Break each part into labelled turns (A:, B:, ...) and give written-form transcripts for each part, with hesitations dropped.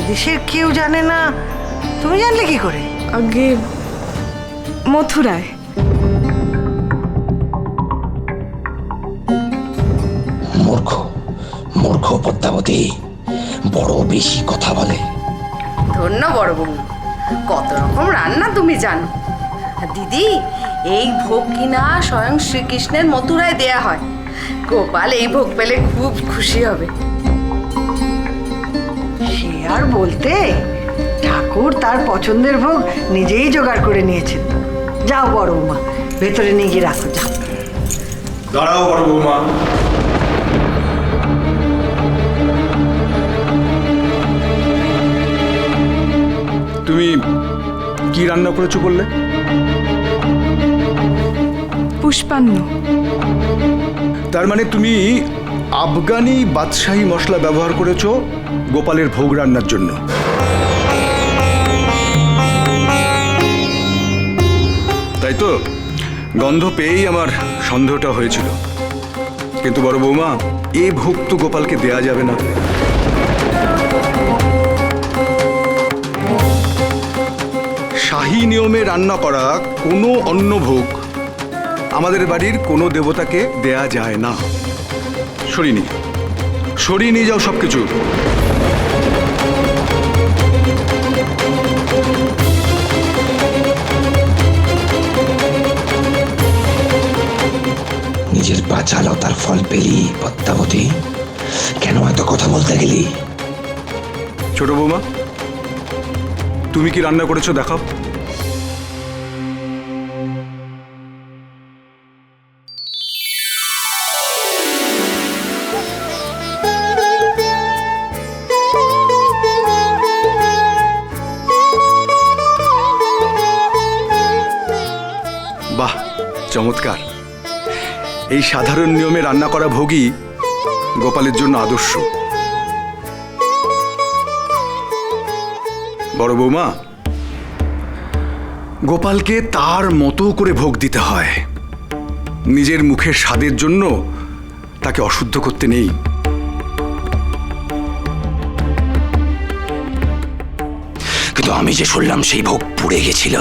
A: এদেশের কেউ জানে না, তুমি জানলে কি করে?
B: আগে মথুরায়।
C: মূর্খ মূর্খ পদ্মাবতী, বড় বেশি কথা বলে।
D: ধন্য বড় বউ, কত রকম রান্না তুমি জানো। আর দিদি, এই ভোগ কিনা স্বয়ং শ্রীকৃষ্ণের মথুরায় দেয়া হয়। গোপাল এই ভোগ পেলে খুব খুশি হবে।
A: সে আর বলতে, ঠাকুর তার পছন্দের ভোগ নিজেই জোগাড় করে নিয়েছেন। যাও বড় বৌমা, ভেতরে নিয়ে গিয়ে রাখো, যাও।
E: দাঁড়াও বড় বৌমা। তুমি কি রান্না করেছো বললে?
B: পুষ্পান্ন।
E: তার মানে তুমি আফগানি বাদশাহী মশলা ব্যবহার করেছো গোপালের ভোগ রান্নার জন্য। তাই তো, গন্ধ পেয়েই আমার সন্দেহটা হয়েছিল। কিন্তু বড় বৌমা, এ ভোগ তো গোপালকে দেয়া যাবে না। শাহী নিয়মে রান্না করা কোনো অন্ন ভোগ আমাদের বাড়ির কোনো দেবতাকে দেয়া যায় না। সরিয়ে নিয়ে যাও সবকিছু।
C: নিজের বাচালতার ফল পেলি পদ্মাবতী, কেন এত কথা বলতে গেলি?
E: ছোট বৌমা, তুমি কি রান্না করেছো দেখাও। বাহ, চমৎকার। এই সাধারণ নিয়মে রান্না করা ভোগই গোপালের জন্য আদর্শ। বড় বৌমা, গোপালকে তার মতো করে ভোগ দিতে হয়। নিজের মুখের স্বাদের জন্য তাকে অশুদ্ধ করতে নেই।
C: কিন্তু আমি যে শুনলাম সেই ভোগ পুড়ে গেছিল।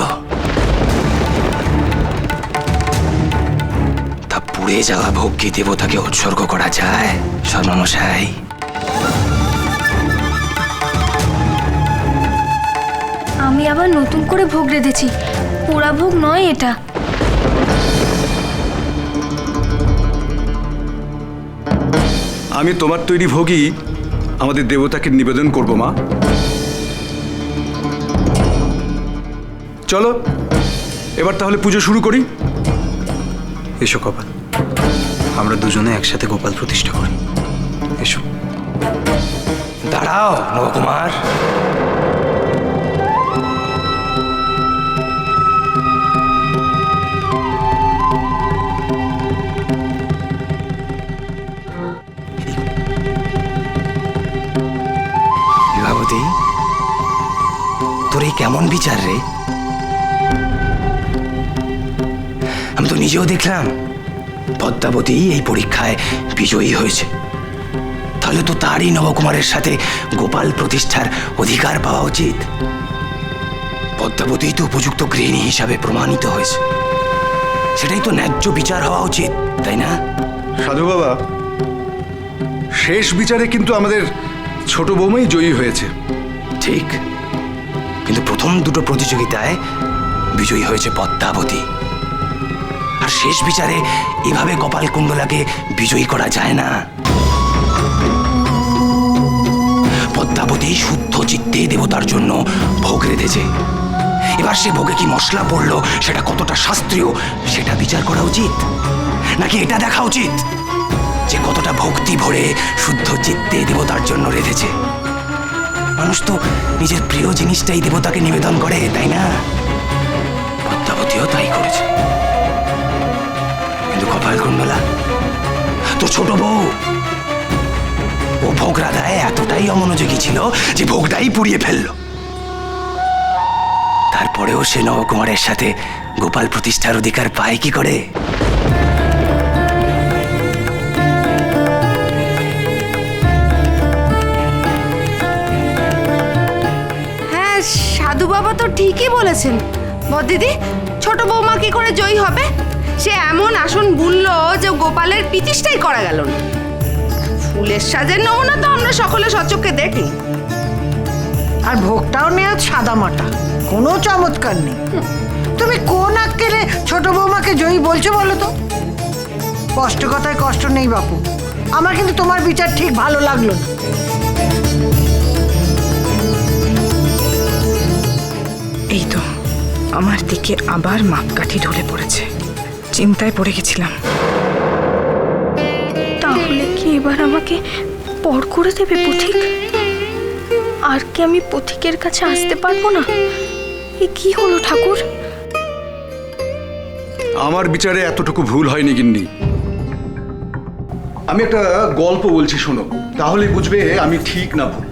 C: তা পুড়ে যাওয়া ভোগ কি দেবতাকে উৎসর্গ করা যায় সর্বমশাই?
F: আমি আবার নতুন করে ভোগ রেঁধেছি, পোড়া ভোগ নয় এটা।
E: আমি তোমার তৈরি ভোগই আমাদের দেবতাকে নিবেদন করব মা। চলো এবার তাহলে পুজো শুরু করি।
G: এসো কপাল, আমরা দুজনে একসাথে গোপাল প্রতিষ্ঠা করি। এসো।
C: দাঁড়াও নবকুমার। বিভাবতী, তোর এই কেমন বিচার রে? আমি তো নিজেও দেখলাম পদ্মাবতী এই পরীক্ষায় বিজয়ী হয়েছে। তাহলে তো তারই নবকুমারের সাথে গোপাল প্রতিষ্ঠার অধিকার পাওয়া উচিত। পদ্মাবতী তো উপযুক্ত গৃহিণী হিসাবে প্রমাণিত হয়েছে, সেটাই তো ন্যায্য বিচার হওয়া উচিত, তাই না?
E: সাধু বাবা, শেষ বিচারে কিন্তু আমাদের ছোট বৌমাই জয়ী হয়েছে।
C: ঠিক, কিন্তু প্রথম দুটো প্রতিযোগিতায় বিজয়ী হয়েছে পদ্মাবতী। আর শেষ বিচারে এভাবে কপাল কুণ্ডলাকে বিজয়ী করা যায় না। পদ্মাবতী শুদ্ধ চিত্তে দেবতার জন্য ভোগ রেঁধেছে। এবার সে ভোগে কি মশলা পড়লো, সেটা কতটা শাস্ত্রীয়, সেটা বিচার করা উচিত। নাকি এটা দেখা উচিত যে কতটা ভক্তি ভরে শুদ্ধ চিত্তে দেবতার জন্য রেঁধেছে। মানুষ তো নিজের প্রিয় জিনিসটাই দেবতাকে নিবেদন করে, তাই না? পদ্মাবতীও তাই করেছে। কিন্তু কপাল কুণ্ডলা, তো ছোট বউ, ও ভোগ রাধায় এতটাই অমনোযোগী ছিল যে ভোগটাই পুড়িয়ে ফেলল। তারপরেও সে নবকুমারের সাথে গোপাল প্রতিষ্ঠার অধিকার পায় কি করে?
D: বাবা তো ঠিকই বলেছেন। দিদি, ছোট বৌমা কি করে জয়ী হবে? সে এমন আসন বুনলো যে গোপালের পিতিশটাই করা গেল না। ফুলের সাজের নমুনা তো আমরা সকলে সচক্ষে দেখি।
A: আর ভোগটাও নেওয়া সাদা মাটা, কোনো চমৎকার নেই। তুমি কোন আক্কেলে ছোট বৌমাকে জয়ী বলছো বলো তো? কষ্ট কথায় কষ্ট নেই বাপু, আমার কিন্তু তোমার বিচার ঠিক ভালো লাগলো না।
B: এই তো আমার দিকে আবার মাপকাঠি ঢলে পড়েছে। চিন্তায় পড়ে গেছিলাম।
F: তাহলে কি এবার আমাকে পর করে দেবে পথিক? আর কি আমি পথিকের কাছে আসতে পারবো না? এ কি হলো ঠাকুর?
E: আমার বিচারে এতটুকু ভুল হয়নি গিন্নি। আমি একটা গল্প বলছি, শোনো, তাহলে বুঝবে আমি ঠিক না ভুল।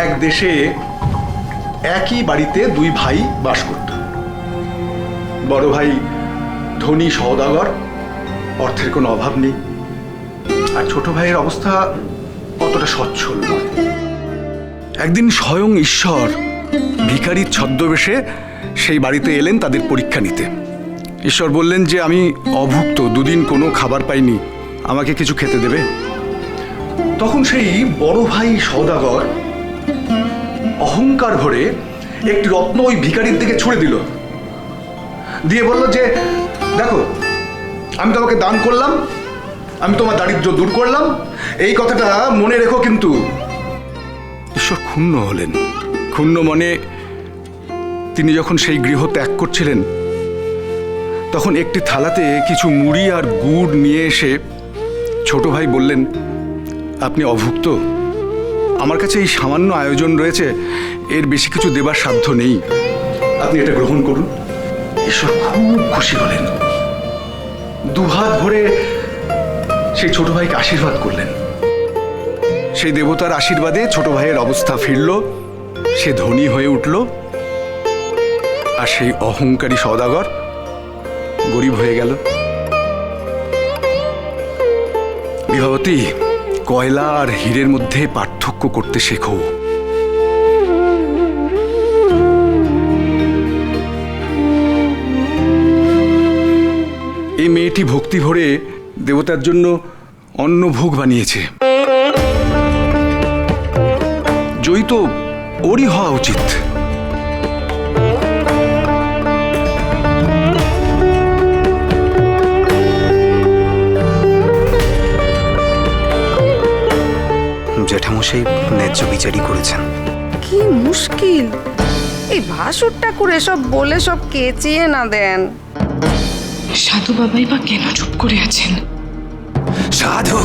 E: এক দেশে একই বাড়িতে দুই ভাই বাস করত। বড় ভাই ধনী সওদাগর, অর্থের কোনো অভাব নেই। আর ছোট ভাইয়ের অবস্থা অতটা সচ্ছল নয়। একদিন স্বয়ং ঈশ্বর ভিখারির ছদ্মবেশে সেই বাড়িতে এলেন তাদের পরীক্ষা নিতে। ঈশ্বর বললেন যে আমি অভুক্ত, দুদিন কোনো খাবার পাইনি, আমাকে কিছু খেতে দেবে? তখন সেই বড় ভাই সওদাগর অহংকার ভরে একটি রত্ন ওই ভিখারির দিকে ছুঁড়ে দিল, দিয়ে বলল যে দেখো, আমি তোমাকে দান করলাম, আমি তোমার দারিদ্র্য দূর করলাম, এই কথাটা মনে রেখো কিন্তু। ঈশ্বর ক্ষুণ্ণ হলেন। ক্ষুণ্ণ মনে তিনি যখন সেই গৃহ ত্যাগ করছিলেন, তখন একটি থালাতে কিছু মুড়ি আর গুড় নিয়ে এসে ছোট ভাই বললেন, আপনি অভুক্ত, আমার কাছে এই সামান্য আয়োজন রয়েছে, এর বেশি কিছু দেবার সাধ্য নেই, আপনি এটা গ্রহণ করুন। ঈশ্বর খুব খুশি হলেন, দুহাত ভরে সেই ছোট ভাইকে আশীর্বাদ করলেন। সেই দেবতার আশীর্বাদে ছোট ভাইয়ের অবস্থা ফিরল, সে ধনী হয়ে উঠল, আর সেই অহংকারী সওদাগর গরিব হয়ে গেল। বিভাবতী, কয়লা আর হীরের মধ্যে পার্থক্য করতে শেখো। এই মেয়েটি ভক্তি ভরে দেবতার জন্য অন্নভোগ বানিয়েছে। জয়ী তো ওরই হওয়া উচিত।
G: জ্যাঠামশাই ন্যায্য বিচারই করেছেন।
D: কি মুশকিল, এই ভাসুর ঠাকুর এসব বলে সব কেচিয়ে না দেন।
B: সাধু বাবাই বা কেন চুপ করে আছেন?
C: সাধু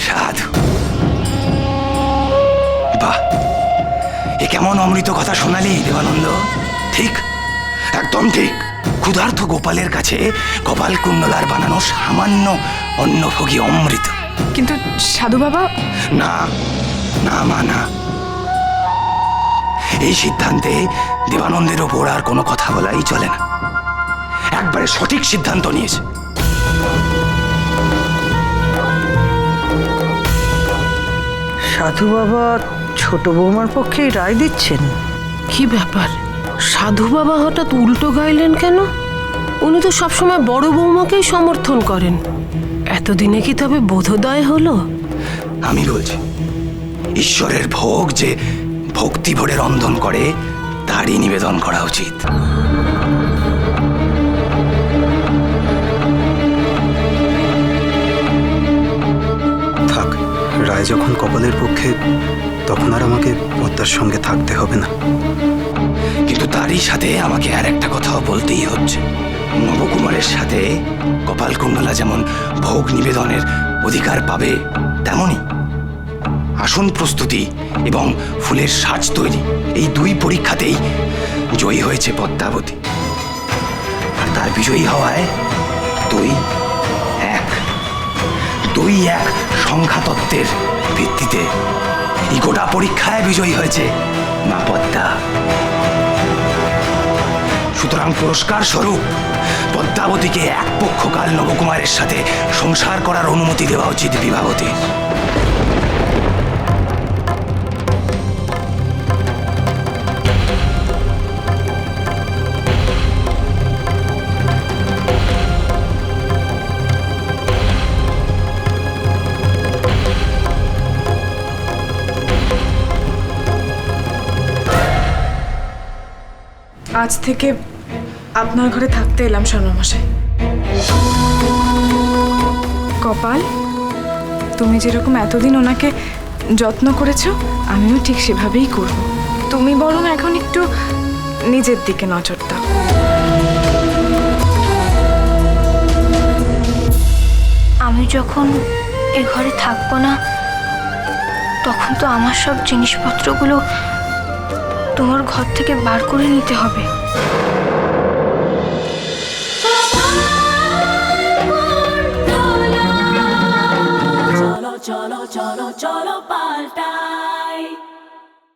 C: সাধু, বাহ, এ কেমন অমৃত কথা শোনালি দেবানন্দ। ঠিক, একদম ঠিক। ক্ষুধার্ত গোপালের কাছে গোপাল কুণ্ডলার বানানো সামান্য অন্নভোগী অমৃত।
B: কিন্তু সাধু বাবা,
C: না না মা, না, এই সিদ্ধান্তে দেবানন্দের ওপর আর কোনো কথা বলাই চলে না। একবারে সঠিক সিদ্ধান্ত নিয়েছে।
A: সাধু বাবা ছোট বৌমার পক্ষেই রায় দিচ্ছেন।
H: কি ব্যাপার, সাধু বাবা হঠাৎ উল্টো গাইলেন কেন? উনি তো সবসময় বড় বৌমাকেই সমর্থন করেন। এতদিনে কি তবে বোধোদয় হলো?
C: আমি বলছি, ঈশ্বরের ভোগ যে ভক্তি ভরে রন্ধন করে তারই নিবেদন করা উচিত।
G: থাক, রায় যখন কপালের পক্ষে, তখন আর আমাকে পদ্মার সঙ্গে থাকতে হবে না।
C: কিন্তু তারই সাথে আমাকে আর একটা কথাও বলতেই হচ্ছে। নবকুমারের সাথে কপালকুণ্ডলা যেমন ভোগ নিবেদনের অধিকার পাবে, তেমনি আসন প্রস্তুতি এবং ফুলের সাজ তৈরি, এই দুই পরীক্ষাতেই জয়ী হয়েছে পদ্মাবতী। আর তার বিজয়ী হওয়ায় 2-1 সংখ্যাতত্ত্বের ভিত্তিতে এই গোটা পরীক্ষায় বিজয়ী হয়েছে মা পদ্মা। সুতরাং পুরস্কার স্বরূপ পদ্মাবতীকে এক পক্ষকাল নবকুমারের সাথে সংসার করার অনুমতি দেওয়া উচিত বিভাবতীর।
B: আজ থেকে আপনার ঘরে থাকতে এলাম শর্মামশাই। কপাল, তুমি যেরকম এতদিন ওনাকে যত্ন করেছো, আমিও ঠিক সেভাবেই করব। তুমি বরং এখন একটু নিজের দিকে নজর দাও।
F: আমি যখন এ ঘরে থাকবো না, তখন তো আমার সব জিনিসপত্রগুলো তোমার ঘর থেকে বার করে নিতে হবে।
I: cholo, cholo, cholo, cholo, palta.